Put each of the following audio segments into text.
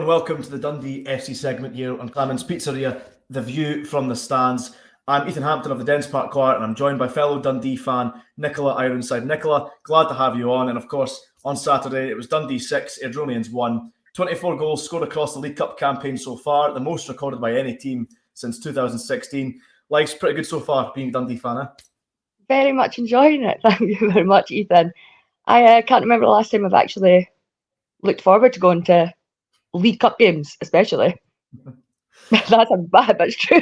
and welcome to the Dundee FC segment here on Clement's Pizzeria, The View from the Stands. I'm Ethan Hampton of the Dens Park Choir, and I'm joined by fellow Dundee fan Nicola Ironside. Nicola, glad to have you on. And of course, on Saturday, it was Dundee 6, Airdromedians 1. 24 goals scored across the League Cup campaign so far, the most recorded by any team since 2016. Life's pretty good so far, being a Dundee fan, eh? Very much enjoying it. Thank you very much, Ethan. I can't remember the last time I've actually looked forward to going to League Cup games, especially. That sounds bad, but it's true.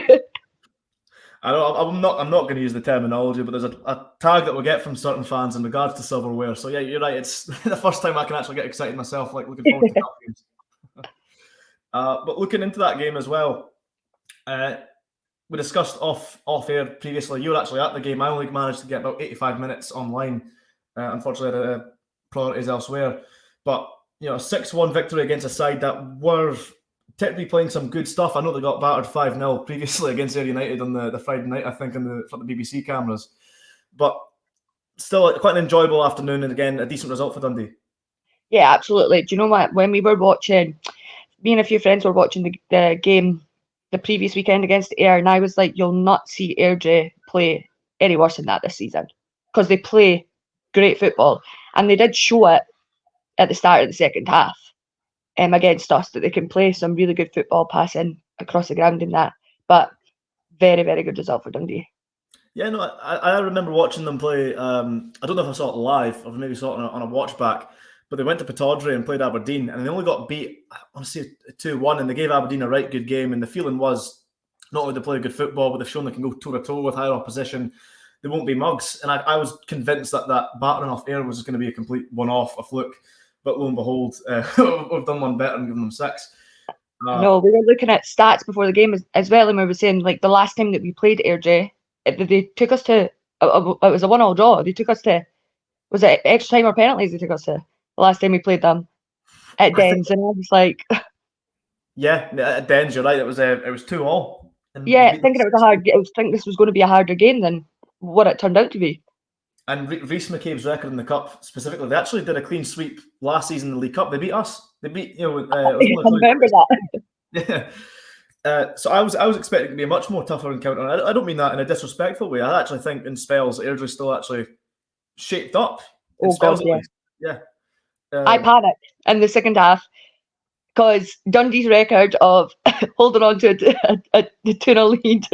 I know I'm not going to use the terminology, but there's a tag that we'll get from certain fans in regards to silverware. So yeah, you're right. It's the first time I can actually get excited myself, like looking forward to cup games. But looking into that game as well, we discussed off air previously. You were actually at the game. I only managed to get about 85 minutes online. Unfortunately, I had priorities elsewhere. But you know, 6-1 victory against a side that were technically playing some good stuff. I know they got battered 5-0 previously against Ayr United on the Friday night, I think, for the BBC cameras. But still, quite an enjoyable afternoon, and again, a decent result for Dundee. Yeah, absolutely. Do you know what? When we were watching, me and a few friends were watching the game the previous weekend against Ayr, and I was like, you'll not see Airdrie play any worse than that this season, because they play great football, and they did show it at the start of the second half against us, that they can play some really good football, passing across the ground in that. But very, very good result for Dundee. Yeah, no, I remember watching them play. I don't know if I saw it live or maybe saw it on a watch back, but they went to Pittodrie and played Aberdeen, and they only got beat, I want to say 2-1, and they gave Aberdeen a right good game. And the feeling was not only they play good football, but they've shown they can go toe-to-toe with higher opposition. They won't be mugs. And I was convinced that battering off Ayr was going to be a complete one-off, a fluke. But lo and behold, we've done one better and given them 6. No, we were looking at stats before the game as well, and we were saying, like, the last time that we played Airdrie, they took us to, it was a 1-1 draw. They took us to, was it extra time or penalties they took us to the last time we played them at Dens? And I was like... Yeah, at Dens, you're right. It was 2-2. Yeah, thinking it was a hard game. I was thinking this was going to be a harder game than what it turned out to be. And Rhys McCabe's record in the Cup specifically, they actually did a clean sweep last season in the League Cup. They beat us. They beat, I remember that. Yeah. So I was expecting it to be a much more tougher encounter. I don't mean that in a disrespectful way. I actually think in spells, Airdrie still actually shaped up. Oh, God, yeah. Yeah. I panicked in the second half because Dundee's record of holding on to a 2-0 lead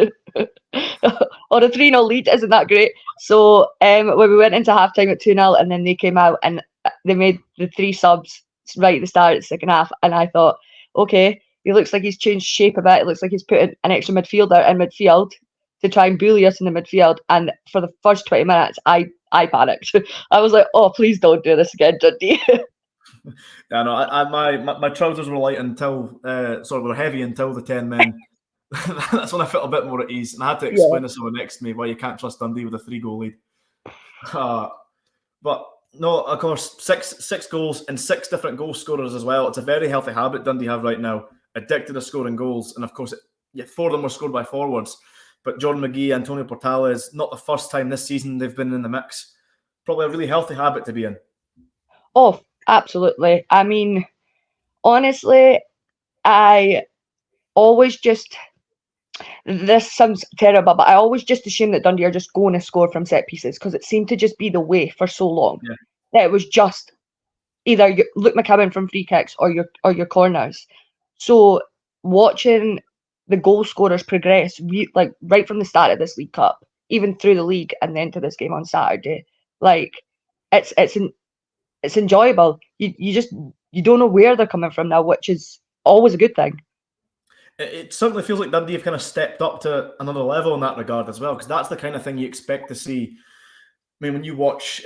or a 3-0 lead isn't that great. So when we went into halftime at 2-0, and then they came out and they made the 3 subs right at the start of the second half, and I thought, okay, he looks like he's changed shape a bit. It looks like he's put an extra midfielder in midfield to try and bully us in the midfield. And for the first 20 minutes, I panicked. I was like, oh, please don't do this again, Dundee. Yeah, no, my trousers were light until were heavy until the 10 men. That's when I felt a bit more at ease, and I had to explain to someone next to me why you can't trust Dundee with a 3-goal lead. But no, of course, six goals and 6 different goal scorers as well. It's a very healthy habit Dundee have right now, addicted to scoring goals, and of course, 4 of them were scored by forwards. But Jordan McGee, Antonio Portales, not the first time this season they've been in the mix. Probably a really healthy habit to be in. Oh, absolutely. I mean, honestly, I always just... This sounds terrible, but I always just assume that Dundee are just going to score from set pieces, because it seemed to just be the way for so long. Yeah. That it was just either Luke McCowan from free kicks or your corners. So watching the goal scorers progress, like right from the start of this League Cup, even through the league and then to this game on Saturday, like it's enjoyable. You don't know where they're coming from now, which is always a good thing. It certainly feels like Dundee have kind of stepped up to another level in that regard as well, because that's the kind of thing you expect to see. I mean, when you watch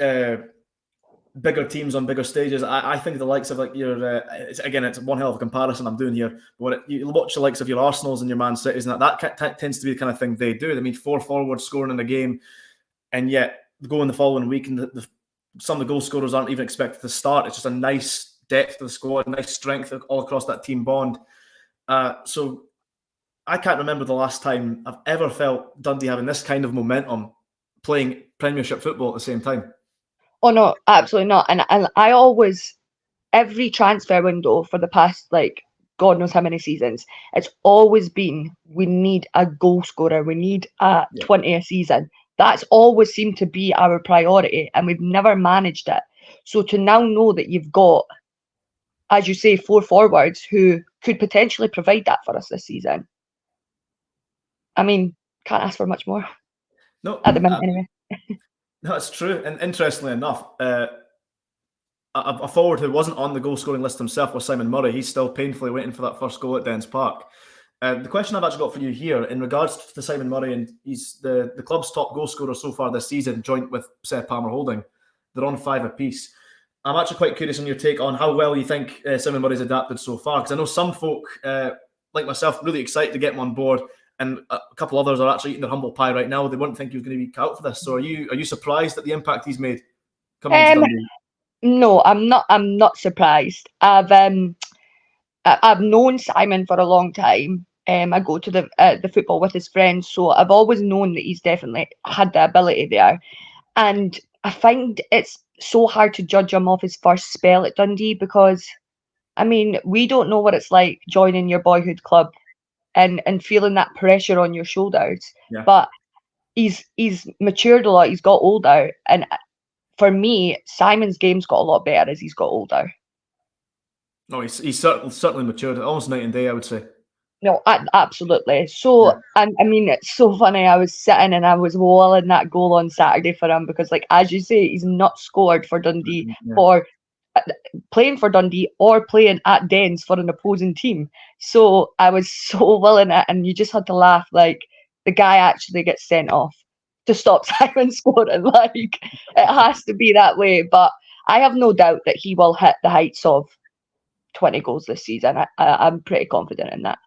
bigger teams on bigger stages, I think the likes of like your it's one hell of a comparison I'm doing here. But when you watch the likes of your Arsenals and your Man Cities, and that tends to be the kind of thing they do. I mean, 4 forwards scoring in a game, and yet go in the following week, and some of the goal scorers aren't even expected to start. It's just a nice depth to the squad, nice strength all across that team bond. So I can't remember the last time I've ever felt Dundee having this kind of momentum playing Premiership football at the same time. Oh no, absolutely not. And I always, every transfer window for the past like God knows how many seasons, it's always been, we need a goal scorer, we need a 20 a season. That's always seemed to be our priority, and we've never managed it. So to now know that you've got, as you say, 4 forwards who could potentially provide that for us this season, I mean, can't ask for much more. No, at the minute, anyway. No, it's true. And interestingly enough, a forward who wasn't on the goal scoring list himself was Simon Murray. He's still painfully waiting for that first goal at Dens Park. The question I've actually got for you here in regards to Simon Murray, and he's the club's top goal scorer so far this season, joint with Seth Palmer Holding. They're on 5 apiece. I'm actually quite curious on your take on how well you think Simon Murray's adapted so far, because I know some folk, like myself, really excited to get him on board, and a couple others are actually eating their humble pie right now. They wouldn't think he was going to be cut out for this. So are you surprised at the impact he's made coming into Dundee? No, I'm not. I'm not surprised. I've known Simon for a long time. I go to the football with his friends, so I've always known that he's definitely had the ability there. And I find it's so hard to judge him off his first spell at Dundee, because, I mean, we don't know what it's like joining your boyhood club and feeling that pressure on your shoulders. Yeah. But he's matured a lot. He's got older, and for me, Simon's game's got a lot better as he's got older. No, he's certainly matured, almost night and day, I would say. No, absolutely. So, yeah. I mean, it's so funny. I was sitting and I was walling that goal on Saturday for him, because, like, as you say, he's not scored for Dundee, or playing for Dundee, or playing at Dens for an opposing team. So I was so willing it, and you just had to laugh. Like, the guy actually gets sent off to stop Simon scoring. Like, it has to be that way. But I have no doubt that he will hit the heights of 20 goals this season. I'm pretty confident in that.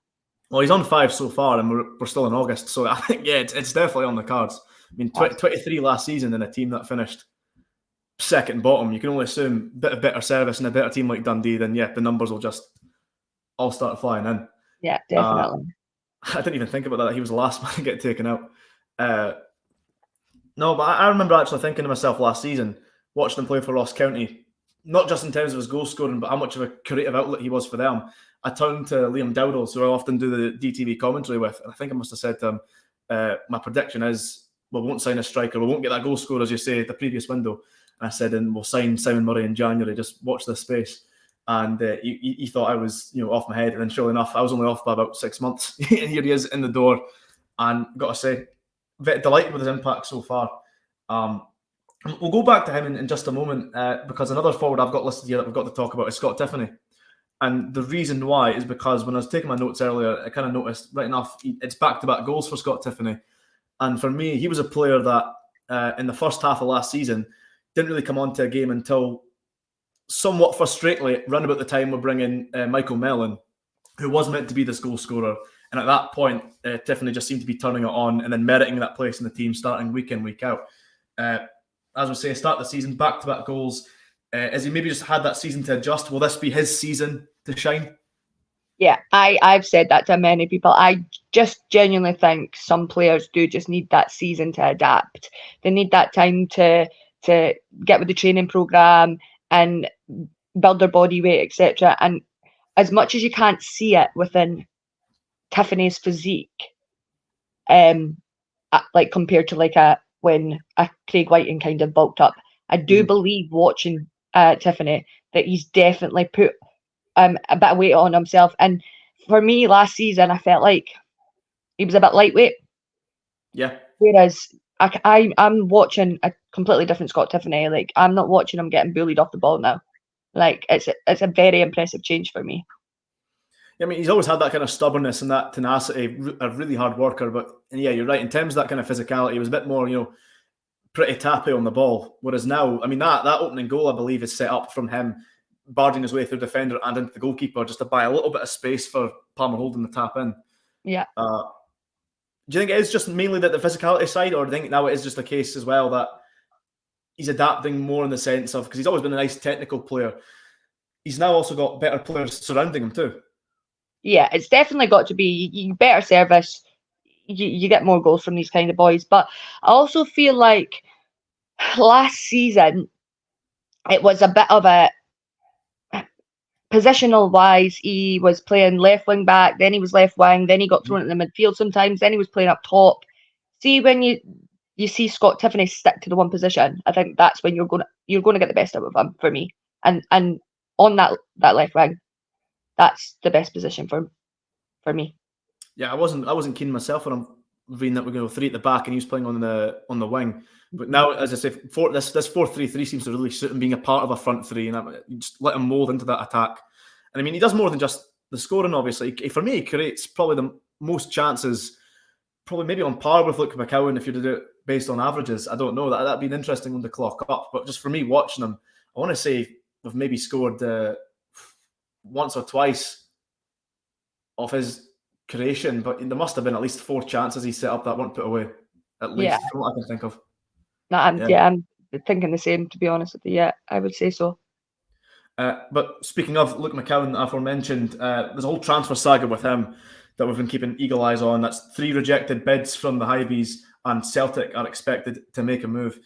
Well, he's on 5 so far, and we're still in August. So I think, yeah, it's definitely on the cards. I mean, 23 last season in a team that finished second bottom. You can only assume a bit of better service and a better team like Dundee, then the numbers will just all start flying in. Yeah, definitely. I didn't even think about that. He was the last man to get taken out. No, but I remember actually thinking to myself last season, watching him play for Ross County, not just in terms of his goal scoring, but how much of a creative outlet he was for them. I turned to Liam Dowdall, who I often do the DTV commentary with, and I think I must have said to him, my prediction is we won't sign a striker, we won't get that goal scorer, as you say, the previous window. And I said, and we'll sign Simon Murray in January, just watch this space. And he thought I was off my head, and then sure enough, I was only off by about 6 months. And here he is in the door, and got to say, very delighted with his impact so far. We'll go back to him in just a moment, because another forward I've got listed here that we've got to talk about is Scott Tiffany. And the reason why is because when I was taking my notes earlier, I kind of noticed, right enough, it's back-to-back goals for Scott Tiffany. And for me, he was a player that in the first half of last season didn't really come onto a game until somewhat frustratingly, round about the time we're bringing Michael Mellon, who was meant to be this goal scorer. And at that point, Tiffany just seemed to be turning it on and then meriting that place in the team, starting week in, week out. As we say, start the season, back-to-back goals. Has he maybe just had that season to adjust? Will this be his season to shine? Yeah, I've said that to many people. I just genuinely think some players do just need that season to adapt. They need that time to get with the training program and build their body weight, etc. And as much as you can't see it within Tiffany's physique, like compared to when a Craig Whiting kind of bulked up, I do believe watching Tiffany that he's definitely put a bit of weight on himself. And for me, last season, I felt like he was a bit lightweight. Yeah. Whereas I'm watching a completely different Scott Tiffany. Like, I'm not watching him getting bullied off the ball now. Like, it's a very impressive change for me. Yeah, I mean, he's always had that kind of stubbornness and that tenacity, a really hard worker. But yeah, you're right. In terms of that kind of physicality, he was a bit more, pretty tappy on the ball. Whereas now, I mean, that opening goal, I believe, is set up from him barging his way through the defender and into the goalkeeper just to buy a little bit of space for Palmer Holding the tap in. Yeah. Do you think it is just mainly the physicality side, or do you think now it is just a case as well that he's adapting more in the sense of, because he's always been a nice technical player, he's now also got better players surrounding him too? Yeah, it's definitely got to be you better service. You get more goals from these kind of boys. But I also feel like last season it was a bit of a positional wise, he was playing left wing back, then he was left wing, then he got thrown in the midfield sometimes, then he was playing up top. See, when you see Scott Tiffany stick to the one position, I think that's when you're gonna get the best out of him for me. And on that left wing, that's the best position for me. Yeah, I wasn't keen myself when I'm reading that we're going to go 3 at the back and he was playing on the wing. But now, as I say, this 4-3-3 seems to really suit him being a part of a front three, and you just let him mould into that attack. And I mean, he does more than just the scoring. Obviously, for me, he creates probably the most chances, probably maybe on par with Luke McCowan if you did it based on averages. I don't know. That'd be an interesting one to clock up. But just for me watching him, I want to say we've maybe scored once or twice of his creation, but there must have been at least 4 chances he set up that weren't put away, at least, from what I can think of. No, I'm thinking the same, to be honest with you. Yeah, I would say so. But speaking of Luke McCowan, aforementioned, there's a whole transfer saga with him that we've been keeping eagle eyes on. That's 3 rejected bids from the Highbies, and Celtic are expected to make a move.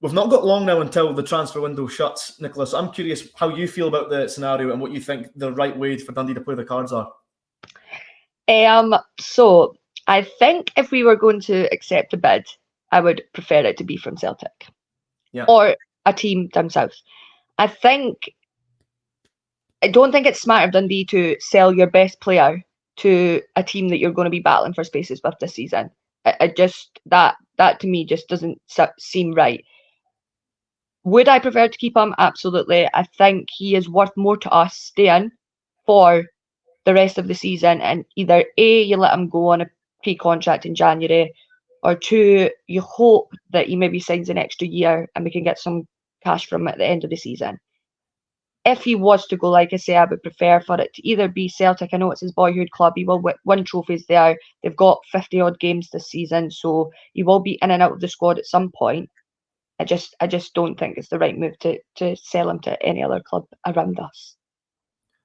We've not got long now until the transfer window shuts, Nicola. So I'm curious how you feel about the scenario and what you think the right way for Dundee to play the cards are. So I think if we were going to accept a bid, I would prefer it to be from Celtic, or a team down south. I don't think it's smart of Dundee to sell your best player to a team that you're going to be battling for spaces with this season. That to me just doesn't seem right. Would I prefer to keep him? Absolutely. I think he is worth more to us staying for the rest of the season, and either A, you let him go on a pre-contract in January, or 2, you hope that he maybe signs an extra year and we can get some cash from him at the end of the season. If he was to go, like I say, I would prefer for it to either be Celtic. I know it's his boyhood club. He will win trophies there. They've got 50-odd games this season, so he will be in and out of the squad at some point. I just don't think it's the right move to sell him to any other club around us.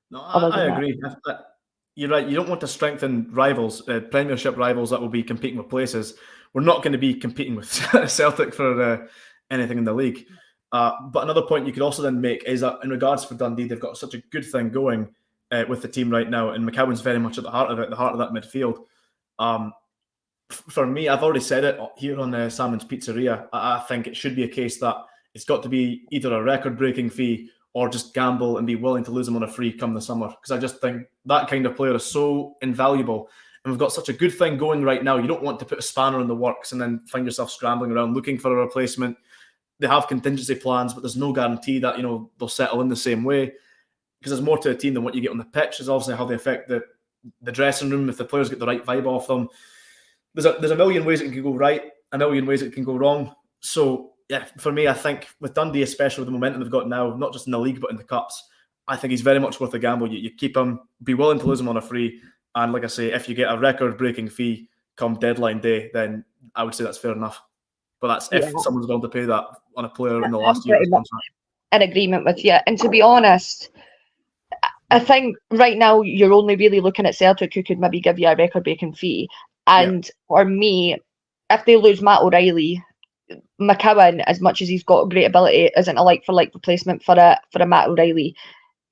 No, I agree. You're right. You don't want to strengthen rivals, Premiership rivals that will be competing with places. We're not going to be competing with Celtic for anything in the league. But another point you could also then make is that in regards for Dundee, they've got such a good thing going with the team right now, and McCowan's very much at the heart of it, the heart of that midfield. For me, I've already said it here on Salmon's Pizzeria. I think it should be a case that it's got to be either a record-breaking fee or just gamble and be willing to lose him on a free come the summer. Because I just think that kind of player is so invaluable. And we've got such a good thing going right now. You don't want to put a spanner in the works and then find yourself scrambling around looking for a replacement. They have contingency plans, but there's no guarantee that they'll settle in the same way. Because there's more to a team than what you get on the pitch. There's obviously how they affect the dressing room, if the players get the right vibe off them. There's a million ways it can go right, a million ways it can go wrong. So, yeah, for me, I think with Dundee, especially with the momentum they've got now, not just in the league, but in the cups, I think he's very much worth a gamble. You keep him, be willing to lose him on a free. And like I say, if you get a record-breaking fee come deadline day, then I would say that's fair enough. But that's if someone's willing to pay that on a player in the last year of his contract. In agreement with you. And to be honest, I think right now you're only really looking at Celtic, who could maybe give you a record-breaking fee. And for me, if they lose Matt O'Reilly, McCowan, as much as he's got great ability, isn't a like-for-like replacement for a Matt O'Reilly.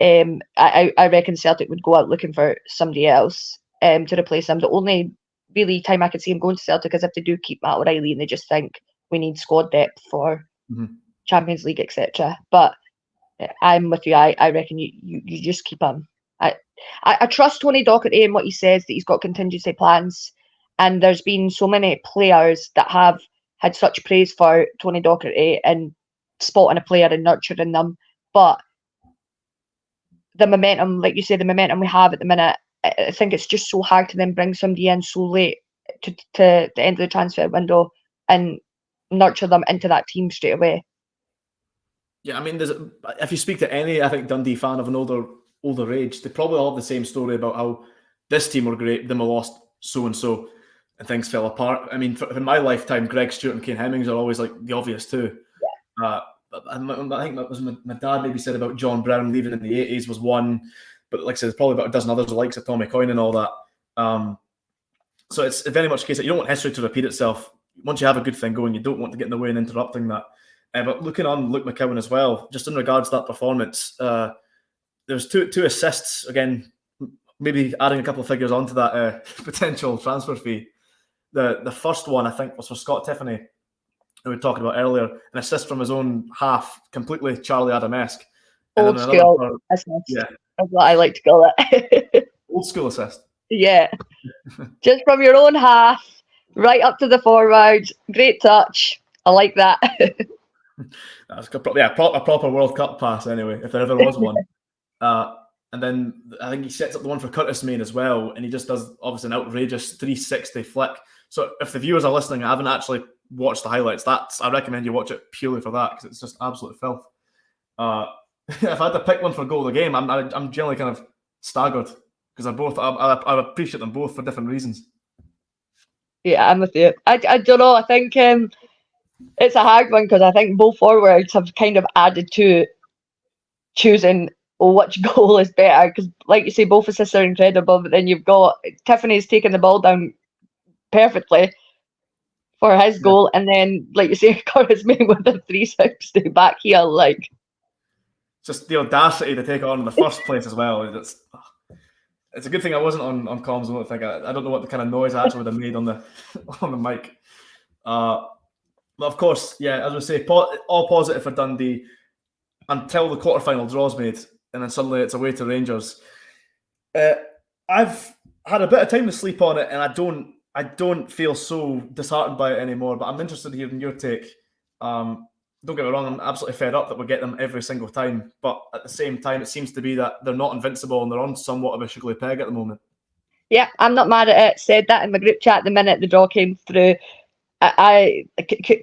I reckon Celtic would go out looking for somebody else to replace him. The only really time I could see him going to Celtic is if they do keep Matt O'Reilly and they just think we need squad depth for Champions League, etc. But I'm with you. I reckon you just keep him. I trust Tony Docherty and what he says, that he's got contingency plans. And there's been so many players that have had such praise for Tony Docherty and spotting a player and nurturing them. But the momentum, like you say, the momentum we have at the minute, I think it's just so hard to then bring somebody in so late to the end of the transfer window and nurture them into that team straight away. Yeah, I mean, if you speak to any, I think, Dundee fan of an older age, they probably all have the same story about how this team were great, then we lost so-and-so, and things fell apart. I mean, in my lifetime, Greg Stewart and Kane Hemmings are always like the obvious too. Yeah. I think that was my dad maybe said about John Brown leaving in the 80s was one, but like I said, there's probably about a dozen others, the likes of Tommy Coyne and all that. So it's very much a case that you don't want history to repeat itself. Once you have a good thing going, you don't want to get in the way and interrupting that. But looking on Luke McCowan as well, just in regards to that performance, was two assists again. Maybe adding a couple of figures onto that potential transfer fee. The first one I think was for Scott Tiffany, who we were talking about earlier, an assist from his own half, completely Charlie Adam-esque. Old school assist. Yeah, that's what I like to call it. Old school assist. Yeah, just from your own half, right up to the forward. Great touch. I like that. That's a proper World Cup pass anyway, if there ever was one. And then I think he sets up the one for Curtis Main as well, and he just does obviously an outrageous 360 flick. So if the viewers are listening and haven't actually watched the highlights, I recommend you watch it purely for that, because it's just absolute filth. If I had to pick one for goal of the game, I'm generally kind of staggered, because I appreciate them both for different reasons. Yeah, I'm with you. I don't know. I think it's a hard one, because I think both forwards have kind of added to choosing which goal is better, because like you say, both assists are incredible, but then you've got Tiffany's taking the ball down perfectly for his goal, and then like you say, Curtis May with a 360 back heel, like just the audacity to take it on in the first place as well. It's a good thing I wasn't on comms. I don't know what the kind of noise I actually would have made on the mic. But of course, yeah, as I say, all positive for Dundee until the quarterfinal draw's made, and then suddenly it's away to Rangers. I've had a bit of time to sleep on it, and I don't feel so disheartened by it anymore. But I'm interested in hearing your take. Don't get me wrong, I'm absolutely fed up that we get them every single time. But at the same time, it seems to be that they're not invincible and they're on somewhat of a sugarly peg at the moment. Yeah, I'm not mad at it. Said that in my group chat the minute the draw came through. I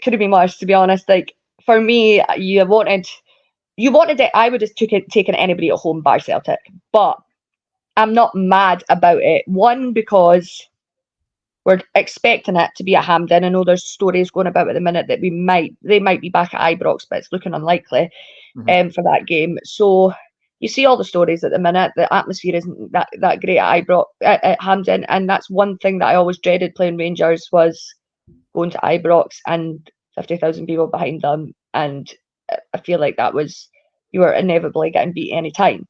couldn't be worse, to be honest. Like, for me, you wanted it. I would have taken anybody at home bar Celtic, but I'm not mad about it. One, because we're expecting it to be at Hampden. I know there's stories going about at the minute that they might be back at Ibrox, but it's looking unlikely for that game. So you see all the stories at the minute. The atmosphere isn't that great at Hampden, and that's one thing that I always dreaded playing Rangers, was going to Ibrox and 50,000 people behind them, and I feel like you were inevitably getting beat any time.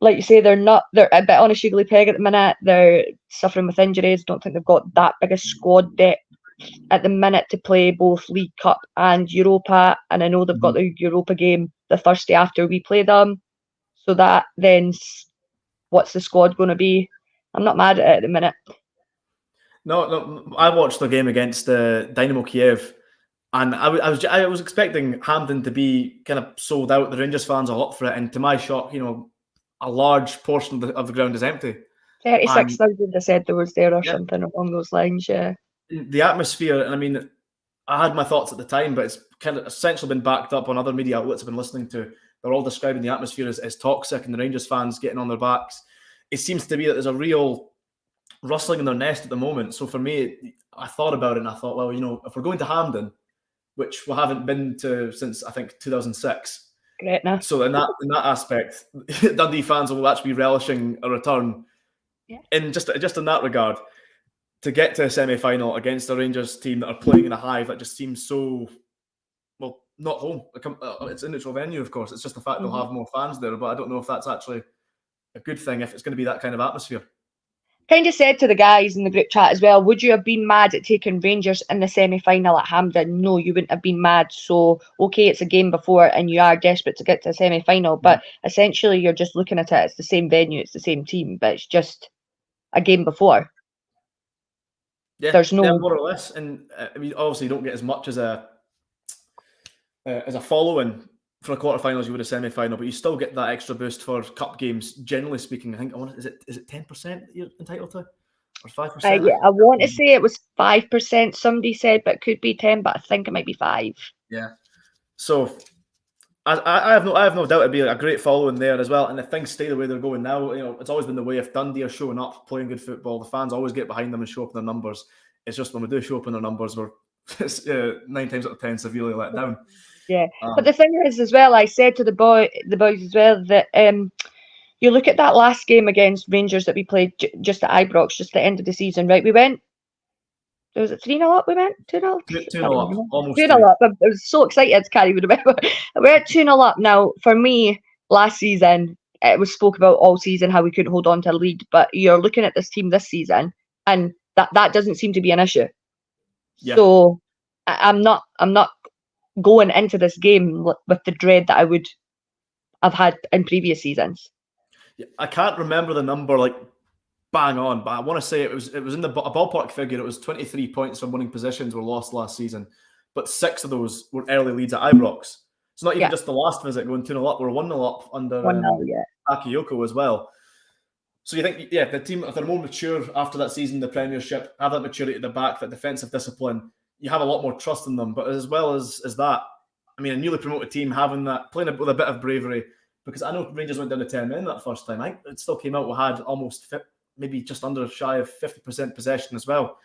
Like you say, they're a bit on a sugarly peg at the minute. They're suffering with injuries. Don't think they've got that big a squad depth at the minute to play both League Cup and Europa. And I know they've got the Europa game the Thursday after we play them. So that then, what's the squad going to be? I'm not mad at it at the minute. No, I watched the game against Dynamo Kiev, and I was expecting Hampden to be kind of sold out. The Rangers fans are up for it, and to my shock, a large portion of the ground is empty. 36,000 I said there was there, or something along those lines. Yeah, the atmosphere, and I mean, I had my thoughts at the time, but it's kind of essentially been backed up on other media outlets I've been listening to. They're all describing the atmosphere as toxic, and the Rangers fans getting on their backs. It seems to be that there's a real rustling in their nest at the moment. So for me, I thought about it, and I thought, well, if we're going to Hampden, which we haven't been to since I think 2006. Great now. So in that aspect, Dundee fans will actually be relishing a return. Yeah. In just in that regard, to get to a semi-final against a Rangers team that are playing in a hive, that just seems so, well, not home. It's a neutral venue, of course. It's just the fact they'll have more fans there, but I don't know if that's actually a good thing if it's going to be that kind of atmosphere. Kind of said to the guys in the group chat as well, would you have been mad at taking Rangers in the semi-final at Hampden? No, you wouldn't have been mad. So, okay, it's a game before and you are desperate to get to a semi-final, but essentially you're just looking at it, it's the same venue, it's the same team, but it's just a game before. Yeah, there's no more or less. And I mean, obviously you don't get as much as a following for a quarterfinal as you would a semi-final, but you still get that extra boost for cup games. Generally speaking, I think is it 10% you're entitled to, or 5%? Yeah, I want to say it was 5%. Somebody said, but it could be 10. But I think it might be 5. Yeah. So I have no doubt it'd be a great following there as well. And if things stay the way they're going now, it's always been the way. If Dundee are showing up, playing good football, the fans always get behind them and show up in their numbers. It's just when we do show up in their numbers, we're 9 times out of 10 severely let down. Yeah, but the thing is as well, I said to the boys as well that you look at that last game against Rangers that we played just at Ibrox, just at the end of the season, right? We went, was it 3-0 up? We went 2-0? 2-0 up, almost 2-0 up. I was so excited, Carrie would remember. We're at 2-0 up now. For me, last season, it was spoke about all season how we couldn't hold on to a lead, but you're looking at this team this season, and that doesn't seem to be an issue. Yeah. So I'm not going into this game with the dread that I would have had in previous seasons. I can't remember the number like bang on, but I want to say it was in a ballpark figure. It was 23 points from winning positions were lost last season, but 6 of those were early leads at Ibrox. It's not even just the last visit going 2-0 up. We're 1-0 up under Bakayoko as well. So you think, the team, if they're more mature after that season, the Premiership, have that maturity at the back, that defensive discipline, you have a lot more trust in them. But as well as that, I mean, a newly promoted team having that, playing with a bit of bravery, because I know Rangers went down to 10 men that first time. I think it still came out, we had almost maybe just under shy of 50% possession as well.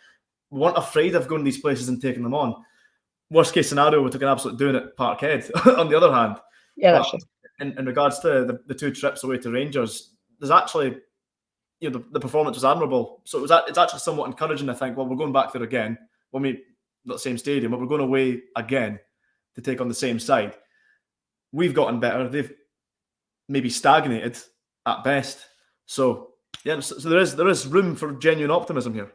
We weren't afraid of going to these places and taking them on. Worst case scenario, we took an absolute doing at Parkhead, on the other hand. Yeah, that's true. In regards to the 2 trips away to Rangers, there's actually, the performance was admirable. So it's actually somewhat encouraging to think, well, we're going back there again. Well, maybe not the same stadium, but we're going away again to take on the same side. We've gotten better. They've maybe stagnated at best. So there is room for genuine optimism here.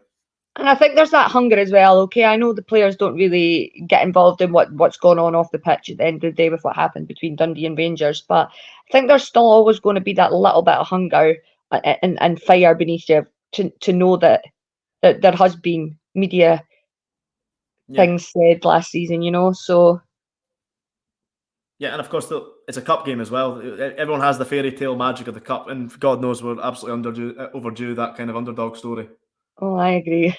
And I think there's that hunger as well. Okay, I know the players don't really get involved in what's going on off the pitch at the end of the day with what happened between Dundee and Rangers, but I think there's still always going to be that little bit of hunger and fire beneath you to know that there has been media things said last season, so. Yeah, and of course, it's a cup game as well. Everyone has the fairy tale magic of the cup, and God knows we're absolutely overdue that kind of underdog story. Oh, I agree.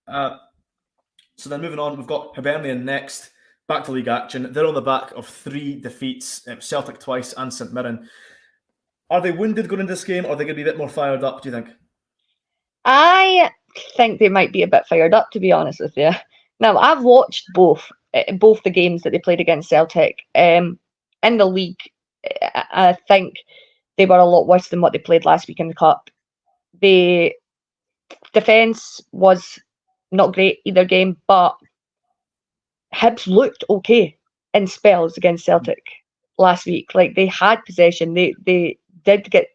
So then moving on, we've got Hibernian next, back to league action. They're on the back of 3 defeats, Celtic twice and St Mirren. Are they wounded going into this game, or are they going to be a bit more fired up, do you think? I think they might be a bit fired up, to be honest with you. Now, I've watched both the games that they played against Celtic. In the league, I think they were a lot worse than what they played last week in the Cup. The defence was not great either game, but Hibs looked okay in spells against Celtic last week. Like, they had possession. They did get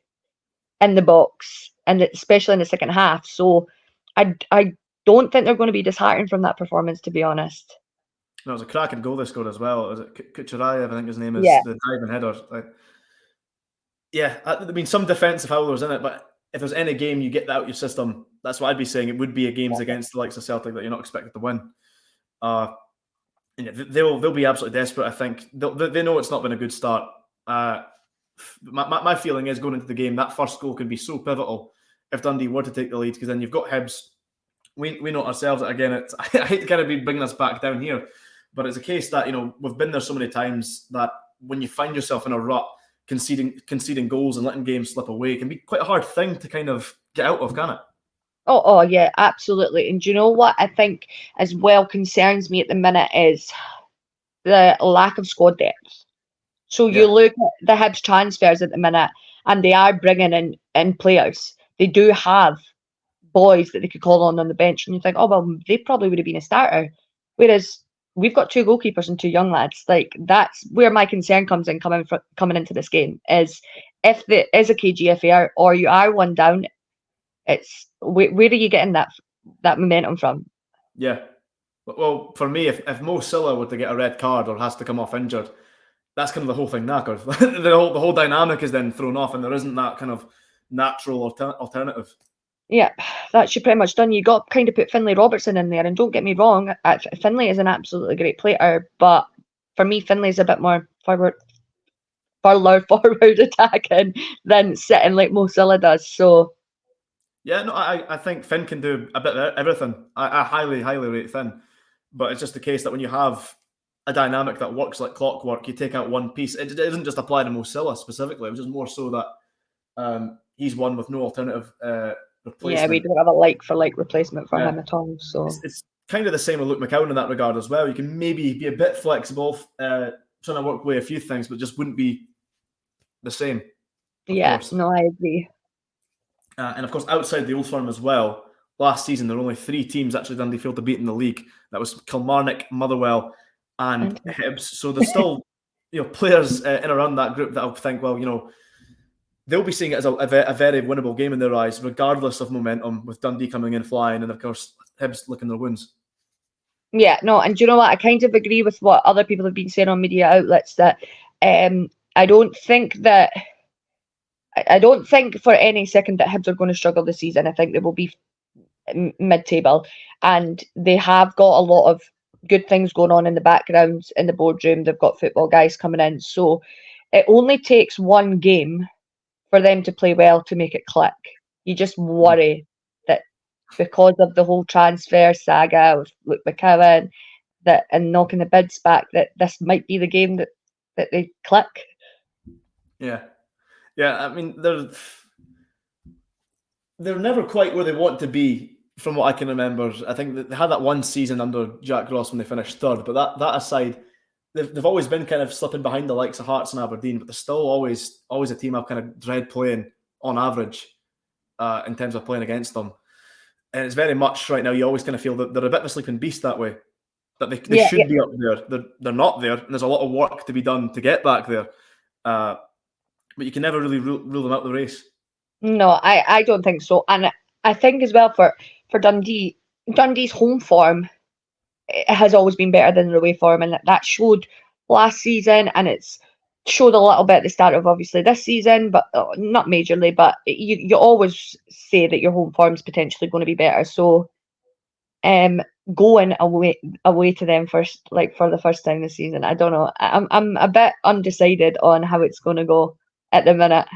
in the box, and especially in the second half. So I don't think they're going to be disheartened from that performance, to be honest. No, it was a cracking goal they scored as well. Was it Kucherayev, I think his name is, the diving header. I mean, some defensive howlers in it, but if there's any game you get that out your system, that's what I'd be saying. It would be a games against the likes of Celtic that you're not expected to win. They'll be absolutely desperate. I think they know it's not been a good start. My feeling is going into the game, that first goal can be so pivotal if Dundee were to take the lead, because then you've got Hibs. We know ourselves that, again, I hate to kind of be bringing us back down here, but it's a case that we've been there so many times that when you find yourself in a rut, conceding goals and letting games slip away can be quite a hard thing to kind of get out of, can it? Oh yeah, absolutely. And do you know what I think as well concerns me at the minute is the lack of squad depth. So you look at the Hibs transfers at the minute, and they are bringing in players. They do have boys that they could call on the bench, and you think, oh well, they probably would have been a starter. Whereas we've got 2 goalkeepers and 2 young lads. Like, that's where my concern comes in coming into this game, is if there is a KGFA or you are one down, it's where are you getting that momentum from? Yeah. Well, for me, if Mo Silla were to get a red card or has to come off injured, that's kind of the whole thing knackered. the whole dynamic is then thrown off, and there isn't that kind of natural alternative. Yeah, that's you pretty much done. You got to kind of put Finlay Robertson in there, and don't get me wrong, Finlay is an absolutely great player, but for me, Finlay's a bit more forward attacking than sitting like Mo Silla does. So yeah, no, I think Finn can do a bit of everything. I highly rate Finn, but it's just the case that when you have a dynamic that works like clockwork, you take out one piece. It isn't just applied to Mo Silla specifically. It was just more so that he's one with no alternative replacement. Yeah, we don't have a like-for-like replacement for him at all. So it's kind of the same with Luke McCowan in that regard as well. You can maybe be a bit flexible, trying to work away a few things, but just wouldn't be the same. No, I agree. And of course, outside the Old Firm as well, last season there were only 3 teams actually Dundee failed to beat in the league. That was Kilmarnock, Motherwell, and Hibs. So there's still players in and around that group that'll think, well, they'll be seeing it as a very winnable game in their eyes, regardless of momentum, with Dundee coming in flying and, of course, Hibs licking their wounds. Yeah, no, and do you know what? I kind of agree with what other people have been saying on media outlets, that I don't think for any second that Hibs are going to struggle this season. I think they will be mid-table, and they have got a lot of good things going on in the background in the boardroom. They've got football guys coming in, so it only takes one game for them to play well to make it click. You just worry that because of the whole transfer saga with Luke McCowan and knocking the bids back, that this might be the game that they click. Yeah. I mean, they're never quite where they want to be, from what I can remember. I think they had that one season under Jack Ross when they finished third, but that aside, they've always been kind of slipping behind the likes of Hearts and Aberdeen, but they're still always a team I kind of dread playing on average in terms of playing against them. And it's very much right now, you always kind of feel that they're a bit of a sleeping beast that way, that they should be up there. They're not there, and there's a lot of work to be done to get back there. But you can never really rule them out of the race. No, I don't think so. And I think as well for Dundee's home form has always been better than their away form, and that showed last season, and it's showed a little bit at the start of obviously this season, but not majorly. But you always say that your home form's potentially going to be better. So going away to them first, like for the first time this season, I don't know. I'm a bit undecided on how it's going to go at the minute.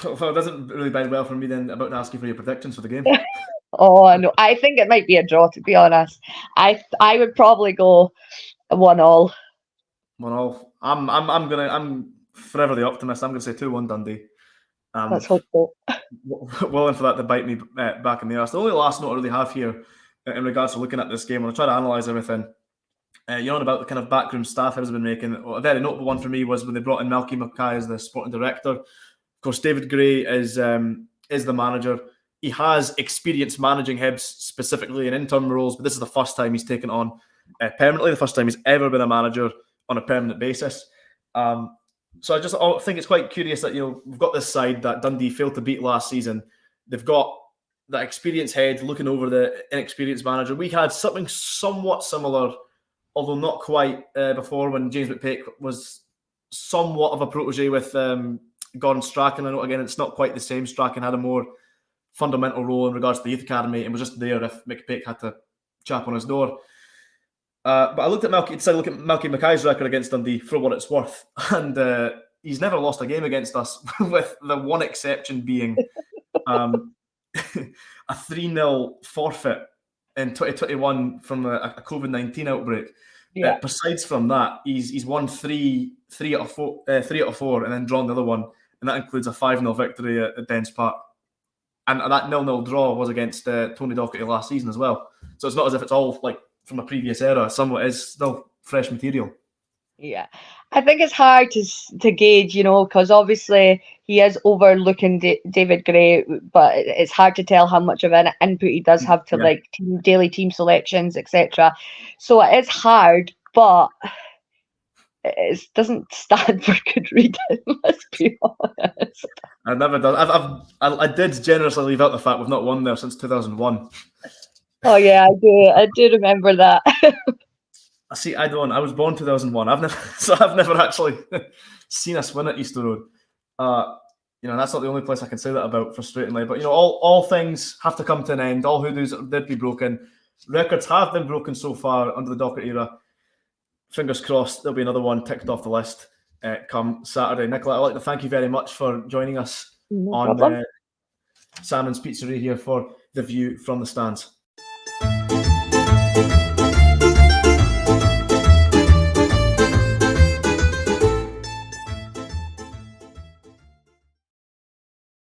Well, it doesn't really bode well for me then about to ask you for your predictions for the game. Oh no, I think it might be a draw, to be honest. I would probably go 1-1. 1-1. I'm forever the optimist. I'm gonna say 2-1 Dundee. Let's hope so. Willing for that to bite me back in the arse. The only last note I really have here in regards to looking at this game, when I try to analyse everything, you're on about the kind of backroom staff has been making. A very notable one for me was when they brought in Malky Mackay as the sporting director. Of course, David Gray is the manager. He has experience managing Hibs specifically in interim roles, but this is the first time he's taken on permanently, the first time he's ever been a manager on a permanent basis. So I just think it's quite curious that we've got this side that Dundee failed to beat last season. They've got that experienced head looking over the inexperienced manager. We had something somewhat similar, although not quite, before, when James McPake was somewhat of a protege with Gordon Strachan. I know, again, it's not quite the same. Strachan had a more fundamental role in regards to the youth academy and was just there if McPake had to chap on his door. But I looked at Malky Mackay's record against Dundee for what it's worth, and he's never lost a game against us, with the one exception being a 3-0 forfeit in 2021 from a COVID-19 outbreak. Yeah. Besides from that, he's won three out of four, and then drawn the other one, and that includes a 5-0 victory at Dens Park. And that 0-0 draw was against Tony Docherty last season as well. So it's not as if it's all like from a previous era. Some of it is still fresh material. Yeah, I think it's hard to gauge, because obviously he is overlooking David Gray, but it's hard to tell how much of an input he does have to daily team selections, etc. So it is hard, but it doesn't stand for good reading. Let's be honest. I never done. I did generously leave out the fact we've not won there since 2001. Oh yeah, I do remember that. See, I was born 2001. I've never actually seen us win at Easter Road. That's not the only place I can say that about, frustratingly. But all things have to come to an end. All hoodoos did be broken. Records have been broken so far under the Docherty era. Fingers crossed there'll be another one ticked off the list come Saturday. Nicola, I'd like to thank you very much for joining us on Salmon's Pizzeria here for the view from the stands.